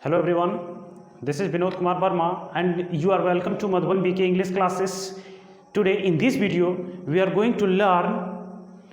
Hello everyone, this is Vinod Kumar Verma and you are welcome to Madhuban BK English classes. Today in this video we are going to learn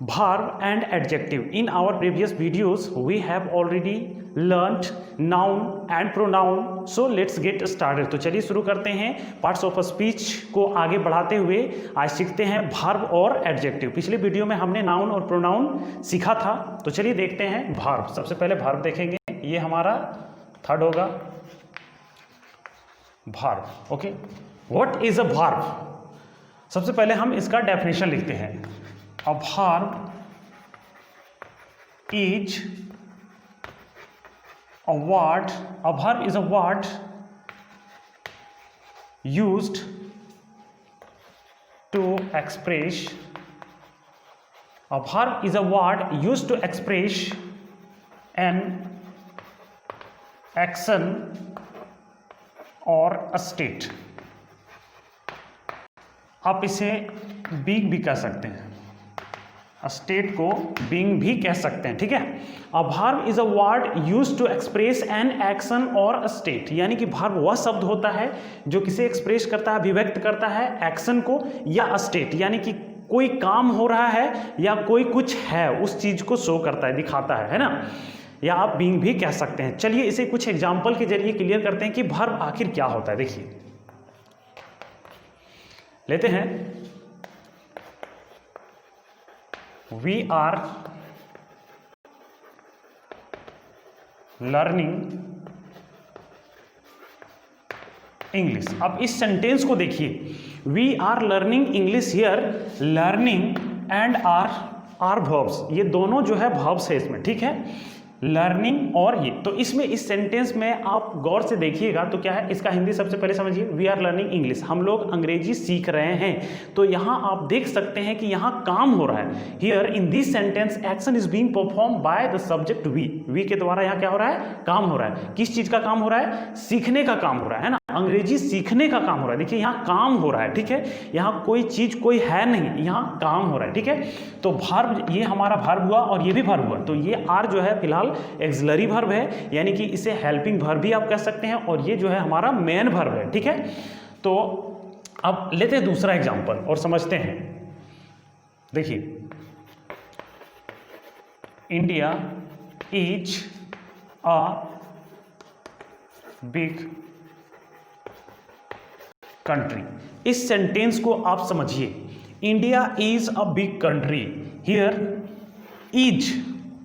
verb and adjective. In our previous videos we have already learnt noun and pronoun. So let's get started. तो चलिए शुरू करते हैं parts of speech को आगे बढ़ाते हुए आज सीखते हैं verb और adjective. पिछले वीडियो में हमने नाउन और प्रोनाउन सीखा था, तो चलिए देखते हैं verb. सबसे पहले verb देखेंगे, ये हमारा थर्ड होगा verb. Okay, what is a verb? सबसे पहले हम इसका डेफिनेशन लिखते हैं. A verb is a word, a verb is a word used to express, a verb is a word used to express an action or state. आप इसे being भी कह सकते हैं, स्टेट को बीइंग भी कह सकते हैं. ठीक है. A verb is a word used to express an action or state, यानी कि वर्ब वह शब्द होता है जो किसे एक्सप्रेस करता है, अभिव्यक्त करता है एक्शन को या स्टेट, यानी कि कोई काम हो रहा है या कोई कुछ है उस चीज को शो करता है, दिखाता है ना, या आप बीइंग भी कह सकते हैं. चलिए इसे कुछ एग्जाम्पल के जरिए क्लियर करते हैं कि वर्ब आखिर क्या होता है. देखिए, लेते हैं. We are learning English. अब इस सेंटेंस को देखिए, we are learning English. Here learning and are verbs, ये दोनों जो है वर्ब्स है इसमें. ठीक है, लर्निंग और ये, तो इसमें इस सेंटेंस में आप गौर से देखिएगा तो क्या है, इसका हिंदी सबसे पहले समझिए. वी आर लर्निंग इंग्लिश, हम लोग अंग्रेजी सीख रहे हैं. तो यहाँ आप देख सकते हैं कि यहाँ काम हो रहा है. Here in this sentence action is being perform by the subject we. We के द्वारा यहाँ क्या हो रहा है, काम हो रहा है. किस चीज का काम हो रहा है, सीखने का काम हो रहा है ना, अंग्रेजी सीखने का काम हो रहा है. देखिए यहाँ काम हो रहा है. ठीक है, यहाँ कोई चीज कोई है नहीं, यहाँ काम हो रहा है. ठीक है, तो वर्ब, ये हमारा वर्ब हुआ और ये भी वर्ब हुआ. तो ये आर जो है फिलहाल एक्सिलरी वर्ब है, यानी कि इसे हेल्पिंग वर्ब भी आप कह सकते हैं, और ये जो है हमारा मेन वर्ब है. ठीक है, तो अब लेते हैं दूसरा एग्जांपल और समझते हैं. देखिए, India is a big country. इस सेंटेंस को आप समझिए. India is a big country. Here is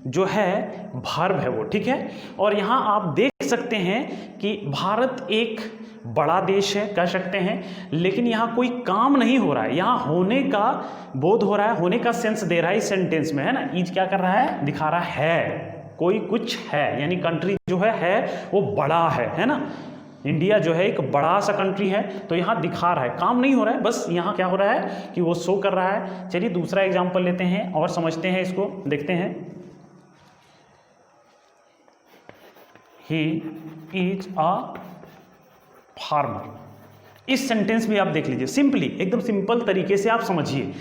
जो है वर्ब है वो. ठीक है, और यहां आप देख सकते हैं कि भारत एक बड़ा देश है, कह सकते हैं, लेकिन यहाँ कोई काम नहीं हो रहा है. यहाँ होने का बोध हो रहा है, होने का सेंस दे रहा है इस सेंटेंस में, है ना. इज क्या कर रहा है, दिखा रहा है कोई कुछ है, यानी कंट्री जो है वो बड़ा है ना. इंडिया जो है एक बड़ा सा कंट्री है, तो यहाँ दिखा रहा है, काम नहीं हो रहा है, बस यहाँ क्या हो रहा है कि वो शो कर रहा है. चलिए दूसरा एग्जांपल लेते हैं और समझते हैं, इसको देखते हैं. He is a farmer. इस सेंटेंस में आप देख लीजिए, सिंपली एकदम सिंपल तरीके से आप समझिए.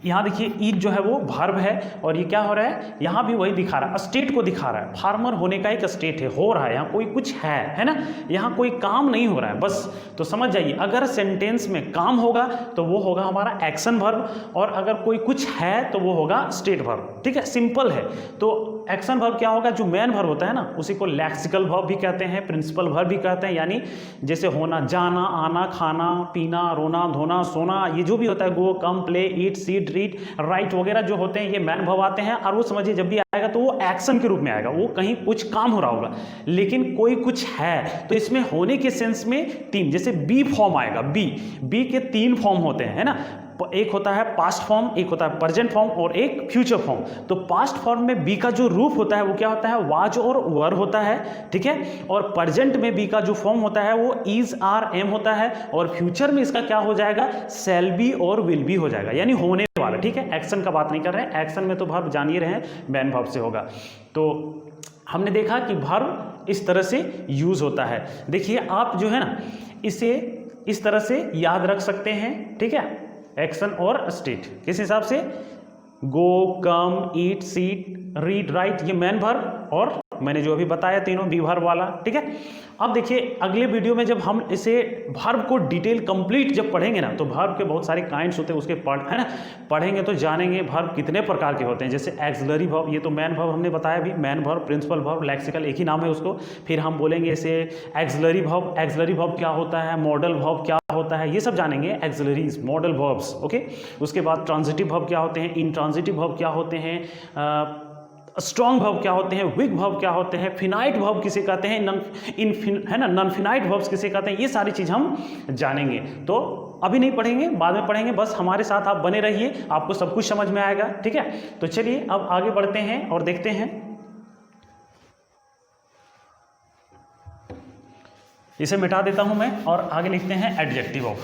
यहाँ देखिए, ईज जो है वो वर्ब है और ये क्या हो रहा है, यहाँ भी वही दिखा रहा है, स्टेट को दिखा रहा है. फार्मर होने का एक स्टेट है, हो रहा है, यहाँ कोई कुछ है ना, यहाँ कोई काम नहीं हो रहा है बस. तो समझ जाइए, अगर सेंटेंस में काम होगा तो वो होगा हमारा एक्शन वर्ब, और अगर कोई कुछ है तो वो होगा स्टेट वर्ब. ठीक है, सिंपल है. तो एक्शन वर्ब क्या होगा, जो मेन वर्ब होता है ना, उसी को लेक्सिकल वर्ब भी कहते हैं, प्रिंसिपल वर्ब भी कहते हैं, यानी जैसे होना, जाना, आना, खाना, पीना, रोना, धोना, सोना, ये जो भी होता है, गो, कम, प्ले, ईट, सीट, रीड, राइट वगैरह जो होते हैं, ये मेन वर्ब आते हैं. और वो समझिए जब भी आएगा तो वो एक्शन के रूप में आएगा, वो कहीं कुछ काम हो रहा होगा, लेकिन कोई कुछ है. तो इसमें होने के सेंस में तीन, जैसे बी फॉर्म आएगा, बी के तीन फॉर्म होते हैं, है ना. एक होता है पास्ट फॉर्म, एक होता है प्रेजेंट फॉर्म और एक फ्यूचर फॉर्म. तो पास्ट फॉर्म में बी का जो रूप होता है वो क्या होता है, वाज और वर होता है. ठीक है, और प्रेजेंट में बी का जो फॉर्म होता है वो इज, आर, एम होता है, और फ्यूचर में इसका क्या हो जाएगा, शैल बी और विल बी हो जाएगा, यानी होने वाला. ठीक है, एक्शन का बात नहीं कर रहे हैं, एक्शन में तो वर्ब जान ही रहे हैं, मेन वर्ब से होगा. तो हमने देखा कि वर्ब इस तरह से यूज होता है. देखिए आप जो है ना, इसे इस तरह से याद रख सकते हैं. ठीक है, एक्शन और स्टेट किस हिसाब से, गो, कम, ईट, सीट, रीड, राइट, ये मेन वर्ब और वर्ब, मैंने जो अभी बताया तीनों बी वर्ब वाला, ठीक है। अब देखिए अगले वीडियो में जब हम इसे वर्ब को डिटेल कंप्लीट जब पढ़ेंगे ना, तो वर्ब के बहुत सारे काइंड्स होते हैं, उसके है ना, पढ़ेंगे तो जानेंगे वर्ब कितने प्रकार के होते हैं। जैसे एक्सिलरी वर्ब, ये तो मैन वर्ब हमने बताया भी, main verb, principal verb, lexical, एक ही नाम है उसको। फिर हम बोलेंगे इसे एक्सिलरी वर्ब, एक्सिलरी वर्ब क्या होता है, मॉडल वर्ब क्या होता है, ये सब जानेंगे, एक्सिलरीज, मॉडल वर्ब्स, ओके। उसके बाद ट्रांजिटिव वर्ब क्या होते हैं, इंट्रांजिटिव वर्ब क्या होते हैं, स्ट्रॉन्ग वर्ब क्या होते हैं, वीक वर्ब क्या होते हैं, फिनाइट वर्ब किसे कहते हैं, है ना, नॉन फिनाइट वर्ब्स किसे कहते हैं, ये सारी चीज़ हम जानेंगे। तो अभी नहीं पढ़ेंगे, बाद में पढ़ेंगे, बस हमारे साथ आप बने रहिए, आपको सब कुछ समझ में आएगा, ठीक है। तो चलिए अब आगे बढ़ते हैं और देखते हैं। इसे मिटा देता हूं मैं और आगे लिखते हैं एडजेक्टिव ऑफ।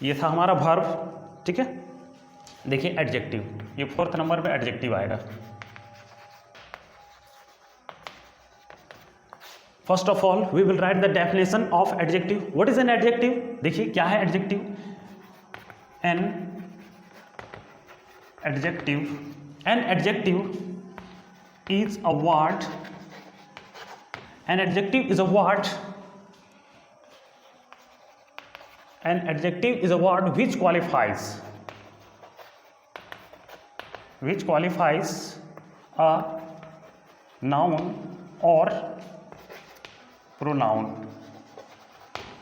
ये था हमारा वर्ब, ठीक है। देखिए एडजेक्टिव, ये 4th नंबर पे एडजेक्टिव आएगा। First of all we will write the definition of adjective. What is an adjective? देखिए क्या है adjective. An adjective is a word, an adjective is a word, an adjective is a word which qualifies a noun or pronoun।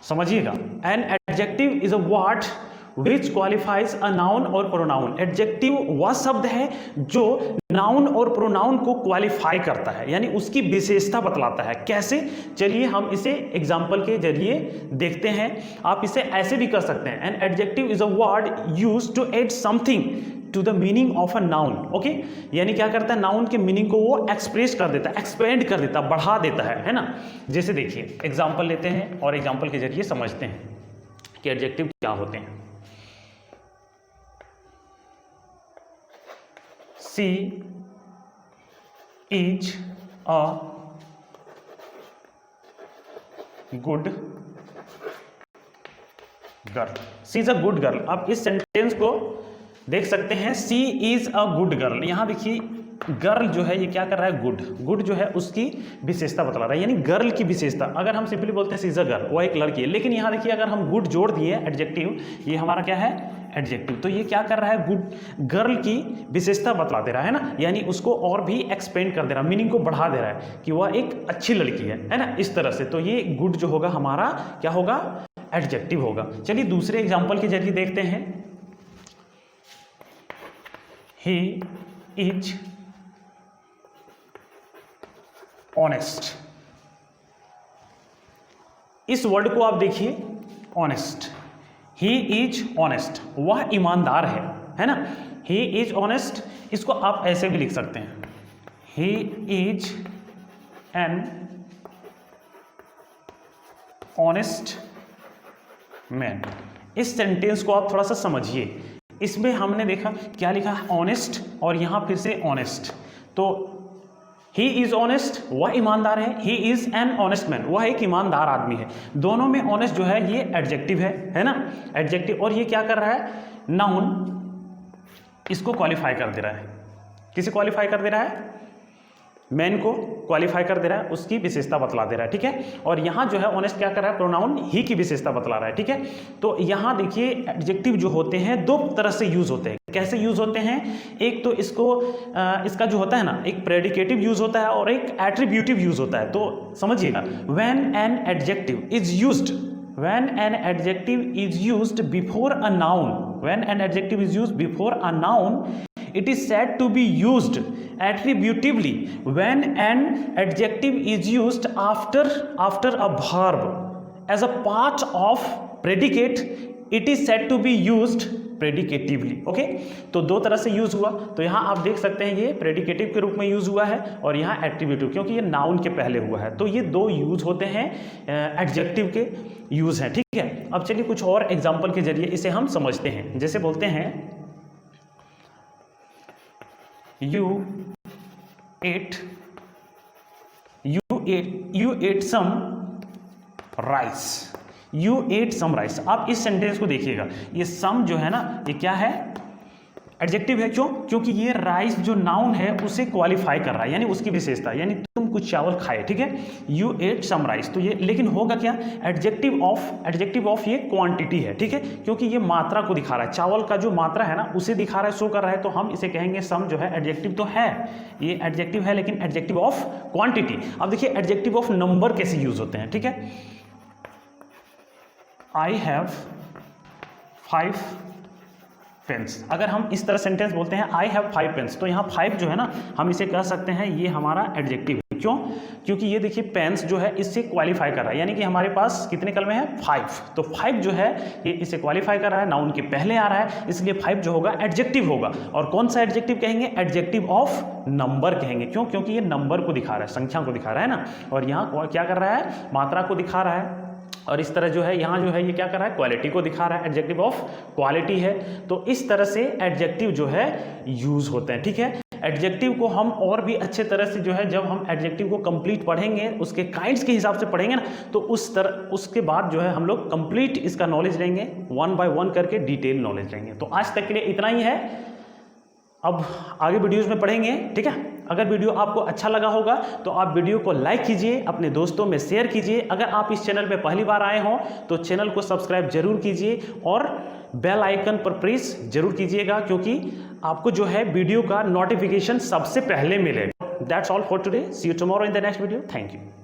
समझिएगा, an adjective is a word which qualifies a noun और pronoun. Adjective वह शब्द है जो noun और pronoun को qualify करता है, यानी उसकी विशेषता बतलाता है। कैसे? चलिए हम इसे एग्जाम्पल के जरिए देखते हैं। आप इसे ऐसे भी कर सकते हैं, an adjective is a word used to add something to the meaning of a noun, okay. यानी क्या करता है, नाउन के मीनिंग को वो एक्सप्रेस कर देता है, एक्सपेंड कर देता है, बढ़ा देता है ना। जैसे देखिए एग्जाम्पल लेते हैं और एग्जाम्पल के जरिए समझते हैं कि एडजेक्टिव क्या होते हैं। She is a good girl. She is a good girl. अब इस सेंटेंस को देख सकते हैं, she is a good girl. यहां देखिए गर्ल जो है ये क्या कर रहा है, गुड, गुड जो है उसकी विशेषता बता रहा है, यानी गर्ल की विशेषता। अगर हम सिंपली बोलते हैं सी इज अ गर्ल, वो एक लड़की है, लेकिन यहां देखिए अगर हम गुड जोड़ दिए एडजेक्टिव, ये हमारा क्या है एडजेक्टिव, तो ये क्या कर रहा है, गुड गर्ल की विशेषता बतला दे रहा है ना, यानी उसको और भी एक्सपेंड कर दे रहा है, मीनिंग को बढ़ा दे रहा है कि वह एक अच्छी लड़की है ना, इस तरह से। तो ये गुड जो होगा हमारा क्या होगा, एडजेक्टिव होगा। चलिए दूसरे एग्जाम्पल के जरिए देखते हैं। He is honest. इस वर्ड को आप देखिए, ऑनेस्ट, ही इज ऑनेस्ट, वह ईमानदार है ना, ही इज ऑनेस्ट। इसको आप ऐसे भी लिख सकते हैं, he is an honest man. इस सेंटेंस को आप थोड़ा सा समझिए, इसमें हमने देखा क्या लिखा है, ऑनेस्ट, और यहां फिर से ऑनेस्ट। तो ही इज ऑनेस्ट, वह ईमानदार है, he is an honest man, वह एक ईमानदार आदमी है। दोनों में ऑनेस्ट जो है ये एडजेक्टिव है ना, एडजेक्टिव। और ये क्या कर रहा है, नाउन, इसको क्वालिफाई कर दे रहा है। किसे क्वालिफाई कर दे रहा है, मैन को क्वालिफाई कर दे रहा है, उसकी विशेषता बतला दे रहा है, ठीक है। और यहाँ जो है ऑनेस्ट क्या कर रहा है, प्रोनाउन ही की विशेषता बतला रहा है, ठीक है। तो यहाँ देखिए एडजेक्टिव जो होते हैं दो तरह से यूज होते हैं। कैसे यूज होते हैं, एक तो इसका जो होता है ना, एक प्रेडिकेटिव यूज होता है और एक एट्रीब्यूटिव यूज होता है। तो समझिएगा, when an adjective is used, when an adjective is used before a noun, when an adjective is used before a noun, it is said to be used attributively. When an adjective is used after a verb as a part of predicate, it is said to be used predicatively, okay. तो दो तरह से use हुआ। तो यहां आप देख सकते हैं ये प्रेडिकेटिव के रूप में यूज हुआ है और यहां एट्रीब्यूटिव, क्योंकि ये नाउन के पहले हुआ है। तो ये दो यूज होते हैं, एडजेक्टिव के यूज हैं, ठीक है। अब चलिए कुछ और एग्जांपल के जरिए इसे हम समझते हैं। जैसे बोलते हैं, you ate some rice। You ate some rice. आप इस सेंटेंस को देखिएगा, ये सम जो है ना ये क्या है, एडजेक्टिव है। क्यों? क्योंकि ये राइस जो नाउन है उसे क्वालिफाई कर रहा है, यानी उसकी विशेषता, यानी तुम कुछ चावल खाए, ठीक है, यू एट सम राइस। तो ये लेकिन होगा क्या, एडजेक्टिव ऑफ ये क्वांटिटी है, ठीक है, क्योंकि ये मात्रा को दिखा रहा है, चावल का जो मात्रा है ना उसे दिखा रहा है, शो कर रहा है, तो हम इसे कहेंगे सम जो है एडजेक्टिव तो है, ये एडजेक्टिव है लेकिन एडजेक्टिव ऑफ क्वांटिटी। अब देखिए एडजेक्टिव ऑफ नंबर कैसे यूज होते हैं, ठीक है, आई हैव 5 पेन्स। अगर हम इस तरह सेंटेंस बोलते हैं आई हैव 5 पेन्स, तो यहाँ 5 जो है ना हम इसे कह सकते हैं ये हमारा एडजेक्टिव है। क्यों? क्योंकि ये देखिए पेन्स जो है इससे क्वालिफाई कर रहा है, यानी कि हमारे पास कितने कलमे हैं, 5, तो 5 जो है ये इसे क्वालिफाई कर रहा है, नाउन के पहले आ रहा है, इसलिए 5 जो होगा एडजेक्टिव होगा। और कौन सा एडजेक्टिव कहेंगे, एडजेक्टिव ऑफ नंबर कहेंगे। क्यों? क्योंकि ये नंबर को दिखा रहा है, संख्या को दिखा रहा है ना, और यहाँ क्या कर रहा है, मात्रा को दिखा रहा है। और इस तरह जो है यहाँ जो है ये क्या कर रहा है, क्वालिटी को दिखा रहा है, एडजेक्टिव ऑफ क्वालिटी है। तो इस तरह से एडजेक्टिव जो है यूज होते हैं, ठीक है। एडजेक्टिव को हम और भी अच्छे तरह से जो है, जब हम एडजेक्टिव को कंप्लीट पढ़ेंगे, उसके काइंड्स के हिसाब से पढ़ेंगे ना, तो उसके बाद जो है हम लोग कंप्लीट इसका नॉलेज लेंगे, 1 by 1 करके डिटेल नॉलेज लेंगे। तो आज तक के लिए इतना ही है, अब आगे वीडियोस में पढ़ेंगे, ठीक है। अगर वीडियो आपको अच्छा लगा होगा तो आप वीडियो को लाइक कीजिए, अपने दोस्तों में शेयर कीजिए। अगर आप इस चैनल पे पहली बार आए हों तो चैनल को सब्सक्राइब जरूर कीजिए और बेल आइकन पर प्रेस जरूर कीजिएगा, क्योंकि आपको जो है वीडियो का नोटिफिकेशन सबसे पहले मिले। That's all for today, see you tomorrow in the next video. Thank you.